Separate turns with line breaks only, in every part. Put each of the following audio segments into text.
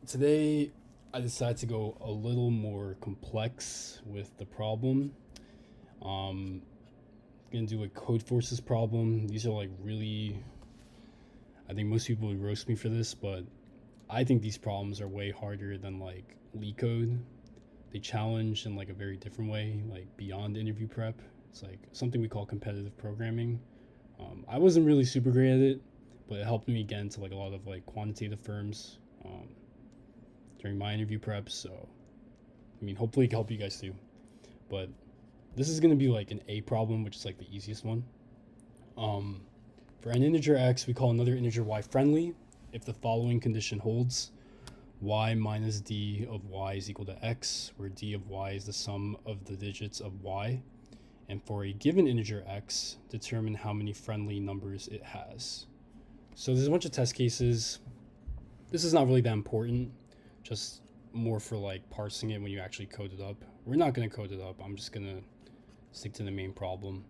Today I decided to go a little more complex with the problem. I'm gonna do a Codeforces problem. These are like really, I think most people would roast me for this, but I think these problems are way harder than like LeetCode. They challenge in like a very different way, like beyond interview prep. It's like something we call competitive programming. I wasn't really super great at it, but it helped me get into like a lot of like quantitative firms during my interview prep. So, I mean, hopefully it can help you guys too. But this is gonna be like an A problem, which is like the easiest one. Um, for an integer x, we call another integer y friendly if the following condition holds: y minus d of y is equal to x, where d of y is the sum of the digits of y. And for a given integer x, determine how many friendly numbers it has. So there's a bunch of test cases. This is not really that important, just more for like parsing it when you actually code it up. We're not going to code it up. I'm just going to stick to the main problem.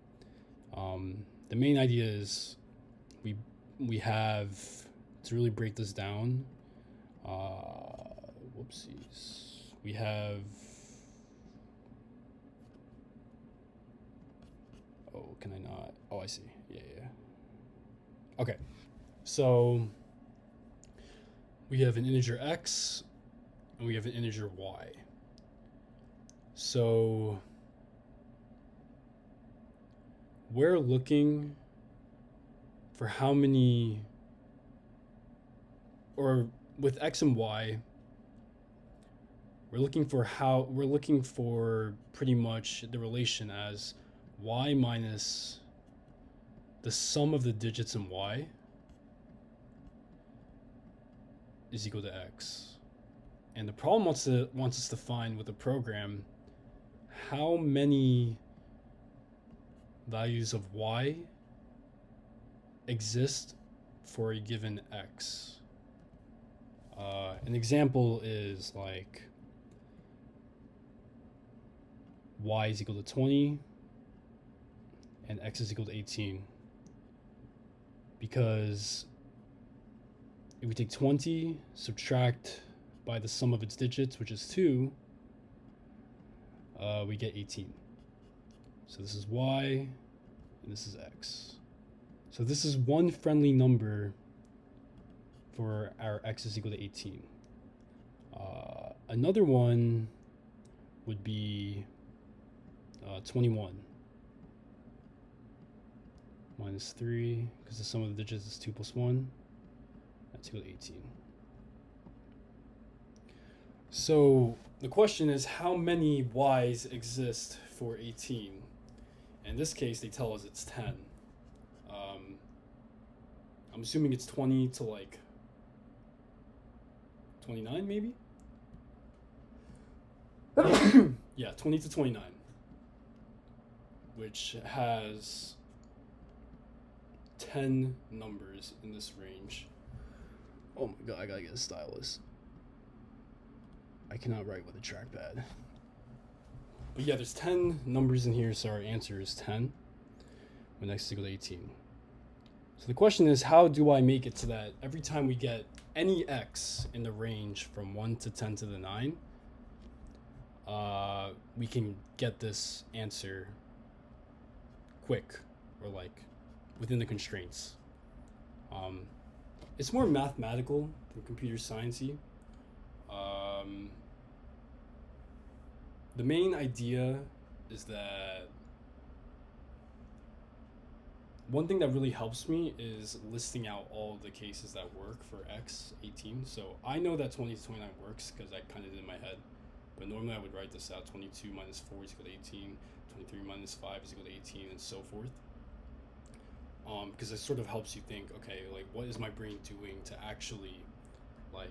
The main idea is we have to really break this down. Whoopsies. We have. Oh, can I not? Oh, I see. Yeah. Okay. So we have an integer x and we have an integer y. So we're looking for how many, or with x and y, we're looking for pretty much the relation as y minus the sum of the digits in y is equal to x. And the problem wants us to find with the program how many values of y exist for a given x. An example is like y is equal to 20 and x is equal to 18. Because if we take 20, subtract by the sum of its digits, which is 2, we get 18. So this is y, and this is x. So this is one friendly number for our x is equal to 18. Another one would be 21 minus 3, because the sum of the digits is 2 plus 1. That's equal to 18. So the question is, how many y's exist for 18? In this case, they tell us it's 10. I'm assuming it's 20 to like 29, maybe? Yeah, 20 to 29, which has 10 numbers in this range. Oh my god, I gotta get a stylus. I cannot write with a trackpad. But yeah, there's 10 numbers in here, so our answer is 10 when x is equal to 18. So the question is, how do I make it so that every time we get any x in the range from 1 to 10 to the 9, we can get this answer quick, or like within the constraints. It's more mathematical than computer sciencey. The main idea is that one thing that really helps me is listing out all of the cases that work for x 18. So I know that 20 to 29 works because I kind of did it in my head. But normally I would write this out: 22 minus 4 is equal to 18, 23 minus 5 is equal to 18, and so forth. Because it sort of helps you think, okay, like what is my brain doing to actually like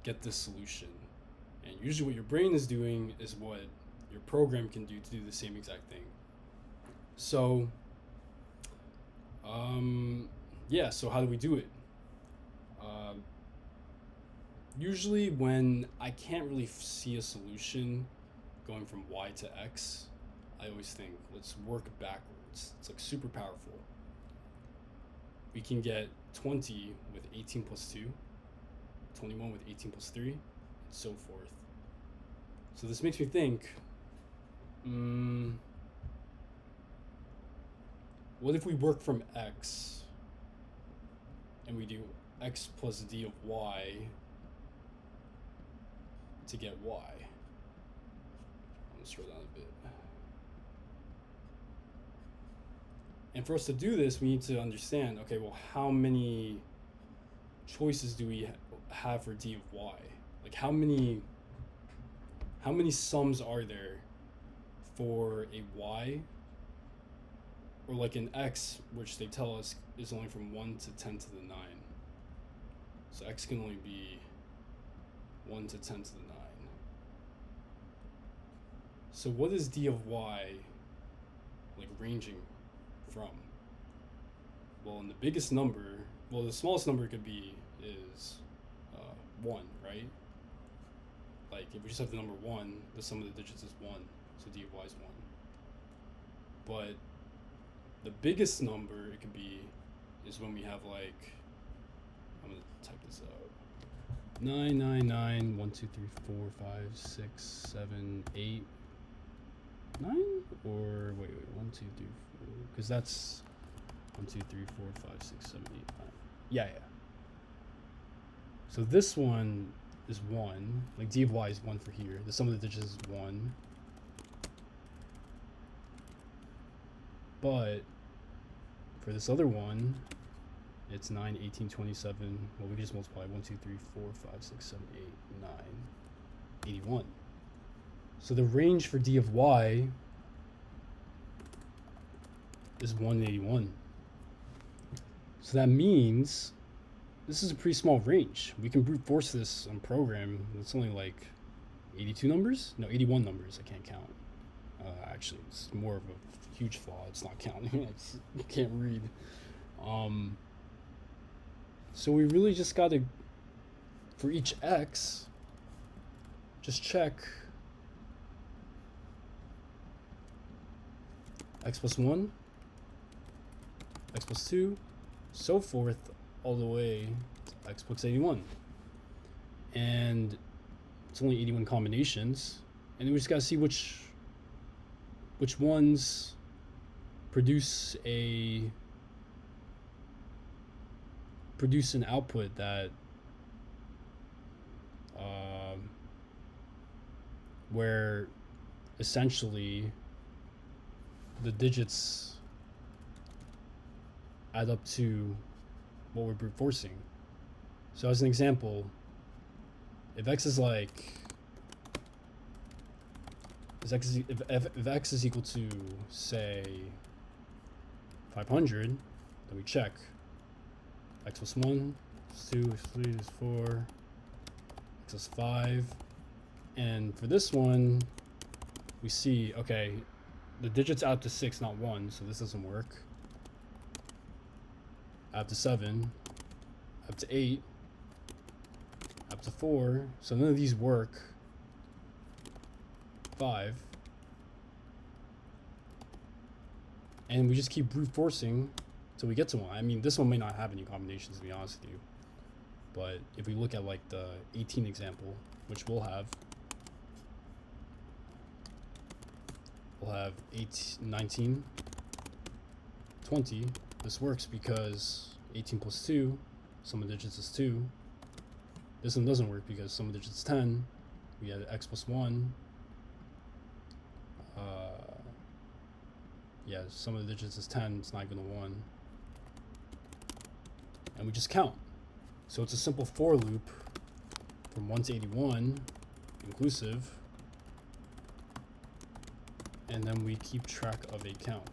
get this solution? And usually what your brain is doing is what your program can do to do the same exact thing. So, yeah, so how do we do it? Usually when I can't really see a solution going from y to x, I always think, let's work backwards. It's like super powerful. We can get 20 with 18 plus 2. 21 with 18 plus 3, and so forth. So this makes me think, what if we work from x and we do x plus d of y to get y? I'm gonna scroll down a bit. And for us to do this, we need to understand, okay, well, how many choices do we have for d of y? Like how many sums are there for a y, or like an x, which they tell us is only from 1 to 10 to the 9. So x can only be 1 to 10 to the 9. So what is d of y like ranging from? Well, in the biggest number, well, the smallest number it could be is 1, right? Like if we just have the number 1, the sum of the digits is 1, so d of y is 1. But the biggest number it could be is when we have like, I'm gonna type this out, 9, 9, 9, 1, 2, 3, 4, 5, 6, 7, 8, 9, or wait, 1, 2, 3, 4, because that's 1, 2, 3, 4, 5, 6, 7, 8, 9. Yeah. So this one is 1, like d of y is 1 for here. The sum of the digits is 1. But for this other one, it's 9, 18, 27. Well, we just multiply 1, 2, 3, 4, 5, 6, 7, 8, 9, 81. So the range for d of y is 181. So that means this is a pretty small range. We can brute force this on program. It's only like 82 numbers? No, 81 numbers. I can't count. Actually, it's more of a huge flaw. It's not counting. You can't read. So we really just got to, for each x, just check x plus 1, x plus 2, so forth, all the way to x plus 81. And it's only 81 combinations. And then we just got to see which ones produce an output that where essentially the digits add up to what we're brute forcing. So as an example, if x is like, if x is equal to, say, 500, then we check x plus 1, x plus 2, x plus 3, x plus 4, x plus 5. And for this one, we see, okay, the digits add up to 6, not 1, so this doesn't work. Add up to 7, up to 8, up to 4, so none of these work. 5. And we just keep brute forcing till we get to 1. I mean, this one may not have any combinations, to be honest with you. But if we look at like the 18 example, which we'll have 8, 19, 20. This works because 18 plus 2, sum of digits is 2. This one doesn't work because sum of digits is 10. We had x plus 1. Yeah, sum of the digits is 10. It's not equal to 1. And we just count. So it's a simple for loop from 1 to 81, inclusive. And then we keep track of a count.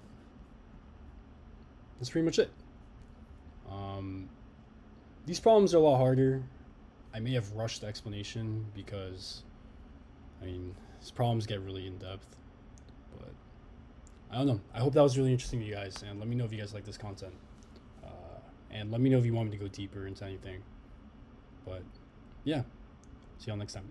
That's pretty much it. These problems are a lot harder. I may have rushed the explanation because, I mean, these problems get really in depth. But I don't know. I hope that was really interesting to you guys, and let me know if you guys like this content. And let me know if you want me to go deeper into anything. But yeah, see y'all next time.